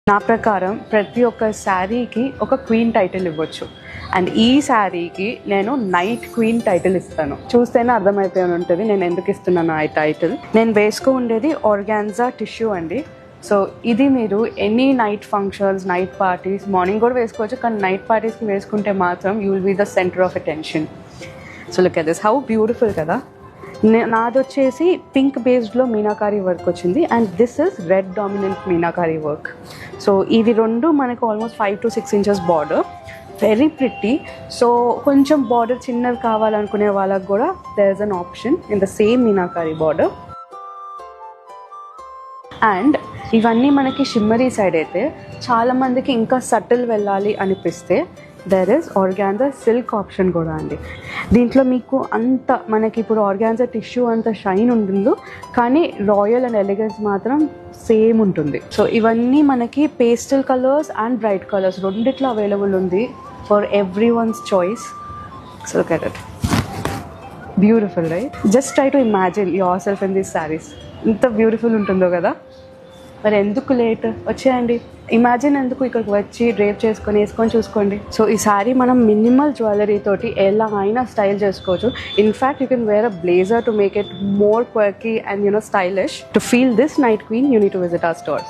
నా ప్రకారం ప్రతి ఒక్క శారీకి ఒక క్వీన్ టైటిల్ ఇవ్వచ్చు. అండ్ ఈ శారీకి నేను నైట్ క్వీన్ టైటిల్ ఇస్తాను. చూస్తేనే అర్థమైపోయి ఉంటుంది నేను ఎందుకు ఇస్తున్నాను ఆ టైటిల్. నేను వేసుకో ఉండేది ఆర్గాన్జా టిష్యూ అండి. సో ఇది మీరు any night functions, night parties, morning కూడా వేసుకోవచ్చు, కానీ నైట్ పార్టీస్కి వేసుకుంటే మాత్రం you will be the centre of attention. So look at this, how beautiful కదా. నాది వచ్చేసి పింక్ బేస్డ్లో మీనాకారీ వర్క్ వచ్చింది and this is red dominant meenakari work. So ఇవి రెండు మనకు almost 5 to 6 inches border, very pretty. So కొంచెం బార్డర్ చిన్నది కావాలనుకునే వాళ్ళకి కూడా there is an option in the same meenakari border. And ఇవన్నీ మనకి షిమ్మరీ సైడ్ అయితే చాలామందికి ఇంకా సటిల్ వెళ్ళాలి అనిపిస్తే there is organza silk option కూడా అండి. దీంట్లో మీకు అంత మనకి ఇప్పుడు ఆర్గాన్జా టిష్యూ అంత షైన్ ఉంటుందో, కానీ రాయల్ అండ్ ఎలిగెన్స్ మాత్రం సేమ్ ఉంటుంది. సో ఇవన్నీ మనకి pastel colours and bright colours రెండిట్లో అవైలబుల్ ఉంది for every once choice. So look at it, beautiful right? Just try to imagine your self in these saris. ఎంత బ్యూటిఫుల్ ఉంటుందో కదా. మరి ఎందుకు లేట్, వచ్చేయండి, ఇమాజిన్ ఎందుకు ఇక్కడికి వచ్చి డ్రేప్ చేసుకొని వేసుకొని చూసుకోండి. సో ఈ శారీ మనం మినిమల్ జ్యువెలరీ తోటి ఎలా అయినా స్టైల్ చేసుకోవచ్చు. In fact you can wear a blazer to make it more quirky and stylish. To feel this night queen, you need to visit our stores.